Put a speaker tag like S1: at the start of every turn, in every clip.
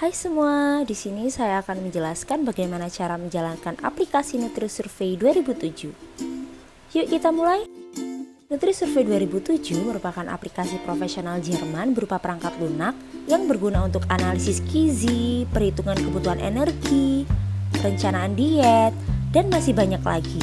S1: Hai semua, di sini saya akan menjelaskan bagaimana cara menjalankan aplikasi NutriSurvey 2007. Yuk kita mulai. NutriSurvey 2007 merupakan aplikasi profesional Jerman berupa perangkat lunak yang berguna untuk analisis gizi, perhitungan kebutuhan energi, perencanaan diet, dan masih banyak lagi.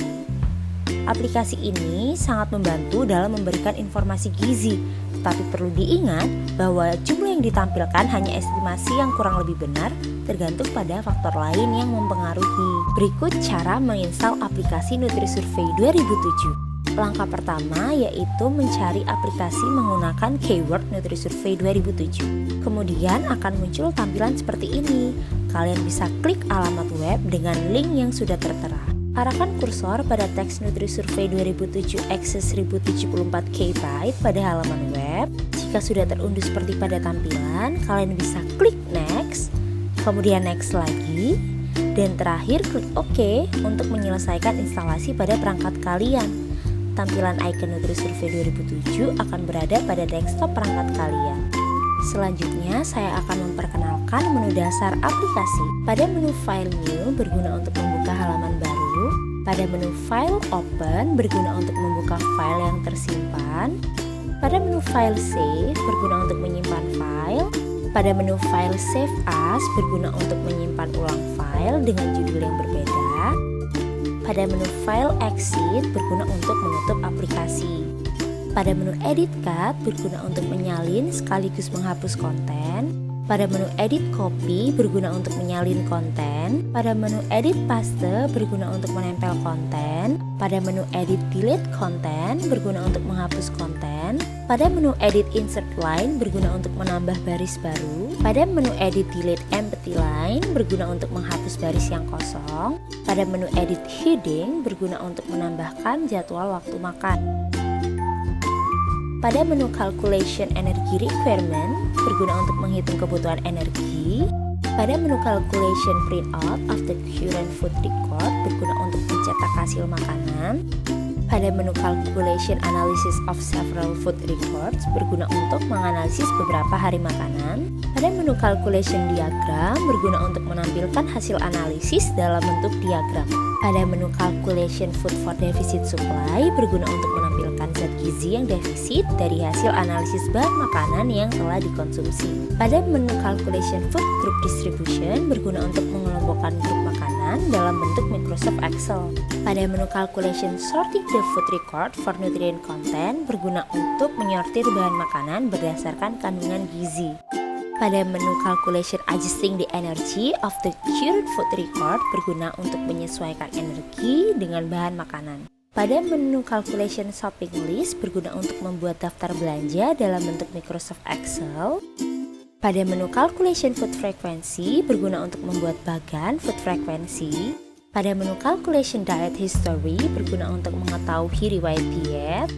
S1: Aplikasi ini sangat membantu dalam memberikan informasi gizi, tetapi perlu diingat bahwa jumlah yang ditampilkan hanya estimasi yang kurang lebih benar, tergantung pada faktor lain yang mempengaruhi. Berikut cara menginstal aplikasi NutriSurvey 2007. Langkah pertama yaitu mencari aplikasi menggunakan keyword NutriSurvey 2007. Kemudian akan muncul tampilan seperti ini. Kalian bisa klik alamat web dengan link yang sudah tertera. Arahkan kursor pada teks NutriSurvey 2007 Access 1074 KB pada halaman web. Jika sudah terunduh seperti pada tampilan, kalian bisa klik next, kemudian next lagi, dan terakhir klik OK untuk menyelesaikan instalasi pada perangkat kalian. Tampilan icon NutriSurvey 2007 akan berada pada desktop perangkat kalian. Selanjutnya, saya akan memperkenalkan menu dasar aplikasi. Pada menu File New berguna untuk membuka halaman baru. Pada menu File Open berguna untuk membuka file yang tersimpan. Pada menu File Save berguna untuk menyimpan file. Pada menu File Save As berguna untuk menyimpan ulang file dengan judul yang berbeda. Pada menu File Exit berguna untuk menutup aplikasi. Pada menu Edit Cut berguna untuk menyalin sekaligus menghapus konten. Pada menu Edit Copy berguna untuk menyalin konten. Pada menu Edit Paste berguna untuk menempel konten. Pada menu Edit Delete Konten berguna untuk menghapus konten. Pada menu Edit Insert Line berguna untuk menambah baris baru. Pada menu Edit Delete Empty Line berguna untuk menghapus baris yang kosong. Pada menu Edit Heading berguna untuk menambahkan jadwal waktu makan. Pada menu Calculation Energy Requirement berguna untuk menghitung kebutuhan energi. Pada menu Calculation Printout of the Current Food Record berguna untuk mencetak hasil makanan. Pada menu Calculation Analysis of Several Food Records berguna untuk menganalisis beberapa hari makanan. Pada menu Calculation Diagram berguna untuk menampilkan hasil analisis dalam bentuk diagram. Pada menu Calculation Food for Deficit Supply berguna untuk menampilkan zat gizi yang defisit dari hasil analisis bahan makanan yang telah dikonsumsi. Pada menu Calculation Food Group Distribution berguna untuk mengelompokkan grup makanan dalam bentuk Microsoft Excel. Pada menu Calculation Sorting the Food Record for Nutrient Content berguna untuk menyortir bahan makanan berdasarkan kandungan gizi. Pada menu Calculation Adjusting the Energy of the Current Food Record berguna untuk menyesuaikan energi dengan bahan makanan. Pada menu Calculation Shopping List berguna untuk membuat daftar belanja dalam bentuk Microsoft Excel. Pada menu Calculation Food Frequency berguna untuk membuat bagan food frequency. Pada menu Calculation Diet History berguna untuk mengetahui riwayat diet.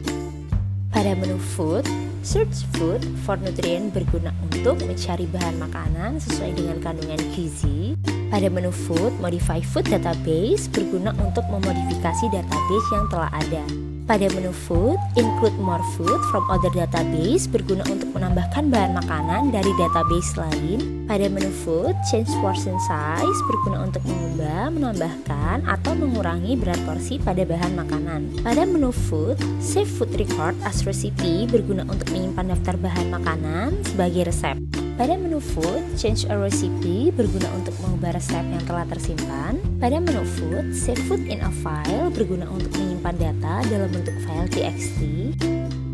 S1: Pada menu Food, Search Food for Nutrient berguna untuk mencari bahan makanan sesuai dengan kandungan gizi. Pada menu Food, Modify Food Database berguna untuk memodifikasi database yang telah ada. Pada menu Food, Include More Food from Other Database berguna untuk menambahkan bahan makanan dari database lain. Pada menu Food, Change Portion Size berguna untuk mengubah, menambahkan, atau mengurangi berat porsi pada bahan makanan. Pada menu Food, Save Food Record as Recipe berguna untuk menyimpan daftar bahan makanan sebagai resep. Pada menu Food, Change a Recipe berguna untuk mengubah resep yang telah tersimpan. Pada menu Food, Save Food in a File berguna untuk menyimpan data dalam bentuk file TXT.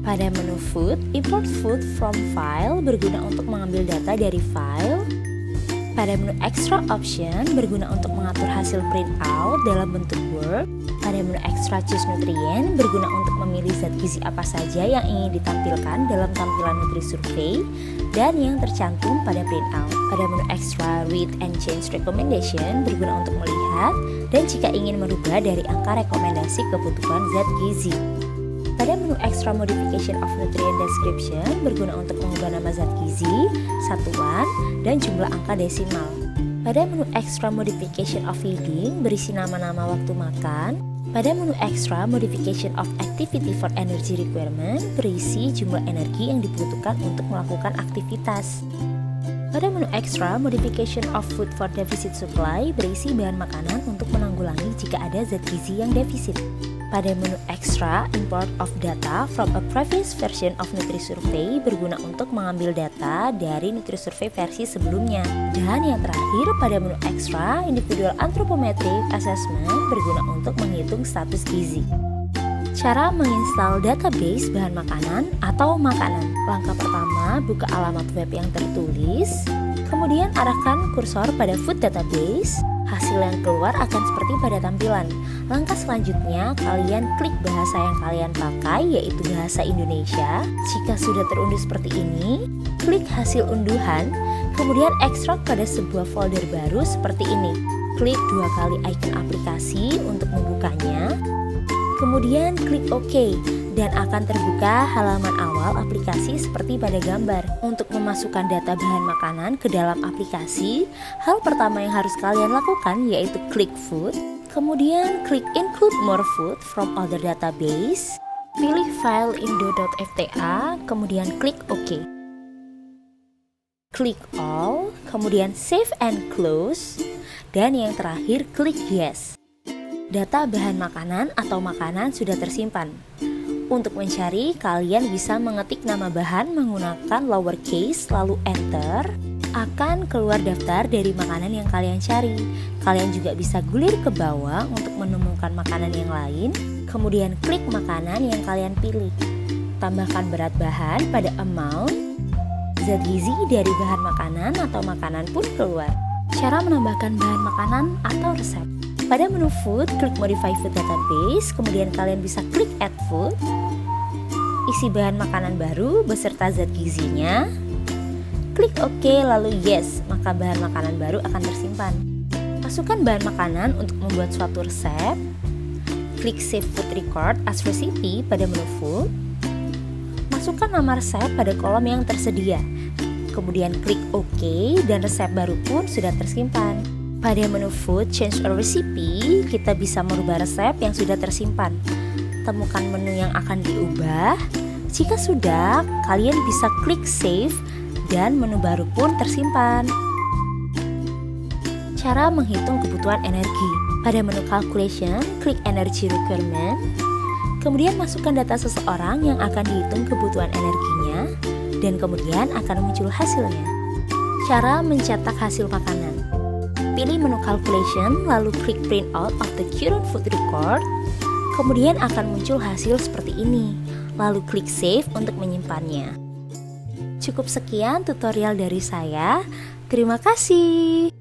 S1: Pada menu Food, Import Food from File berguna untuk mengambil data dari file. Pada menu Extra Option berguna untuk mengatur hasil printout dalam bentuk Word. Pada menu Extra Choose Nutrient berguna untuk memilih zat gizi apa saja yang ingin ditampilkan dalam tampilan NutriSurvey dan yang tercantum pada printout. Pada menu Extra Read and Change Recommendation berguna untuk melihat dan jika ingin merubah dari angka rekomendasi kebutuhan zat gizi. Pada menu Extra Modification of Nutrient Description berguna untuk mengubah nama zat gizi, satuan, dan jumlah angka desimal. Pada menu Extra Modification of Feeding berisi nama-nama waktu makan. Pada menu Extra Modification of Activity for Energy Requirement berisi jumlah energi yang dibutuhkan untuk melakukan aktivitas. Pada menu Extra, Modification of Food for Deficit Supply berisi bahan makanan untuk menanggulangi jika ada zat gizi yang defisit. Pada menu Extra, Import of Data from a Previous Version of NutriSurvey berguna untuk mengambil data dari NutriSurvey versi sebelumnya. Dan yang terakhir, pada menu Extra, Individual Anthropometric Assessment berguna untuk menghitung status gizi. Cara menginstal database bahan makanan atau makanan. Langkah pertama, buka alamat web yang tertulis, kemudian arahkan kursor pada food database. Hasil yang keluar akan seperti pada tampilan. Langkah selanjutnya, kalian klik bahasa yang kalian pakai, yaitu bahasa Indonesia. Jika sudah terunduh seperti ini, klik hasil unduhan, kemudian ekstrak pada sebuah folder baru seperti ini. Klik 2 kali icon aplikasi untuk membukanya, kemudian klik OK, dan akan terbuka halaman awal aplikasi seperti pada gambar. Untuk memasukkan data bahan makanan ke dalam aplikasi, hal pertama yang harus kalian lakukan yaitu klik food, kemudian klik include more food from other database, pilih file indo.fta, kemudian klik OK. Klik all, kemudian save and close, dan yang terakhir klik yes. Data bahan makanan atau makanan sudah tersimpan. Untuk mencari, kalian bisa mengetik nama bahan menggunakan lowercase lalu enter. Akan keluar daftar dari makanan yang kalian cari. Kalian juga bisa gulir ke bawah untuk menemukan makanan yang lain, kemudian klik makanan yang kalian pilih. Tambahkan berat bahan pada amount. Zat gizi dari bahan makanan atau makanan pun keluar. Cara menambahkan bahan makanan atau resep. Pada menu food, klik modify food database, kemudian kalian bisa klik add food. Isi bahan makanan baru beserta zat gizinya. Klik OK lalu yes, maka bahan makanan baru akan tersimpan. Masukkan bahan makanan untuk membuat suatu resep. Klik save food record as recipe pada menu food. Masukkan nama resep pada kolom yang tersedia. Kemudian klik OK dan resep baru pun sudah tersimpan. Pada menu food change a recipe, kita bisa merubah resep yang sudah tersimpan. Temukan menu yang akan diubah. Jika sudah, kalian bisa klik save dan menu baru pun tersimpan. Cara menghitung kebutuhan energi. Pada menu calculation, klik energy requirement. Kemudian masukkan data seseorang yang akan dihitung kebutuhan energinya, dan kemudian akan muncul hasilnya. Cara mencetak hasil makanan. Pilih menu calculation, lalu klik print out of the current food record. Kemudian akan muncul hasil seperti ini. Lalu klik save untuk menyimpannya. Cukup sekian tutorial dari saya. Terima kasih.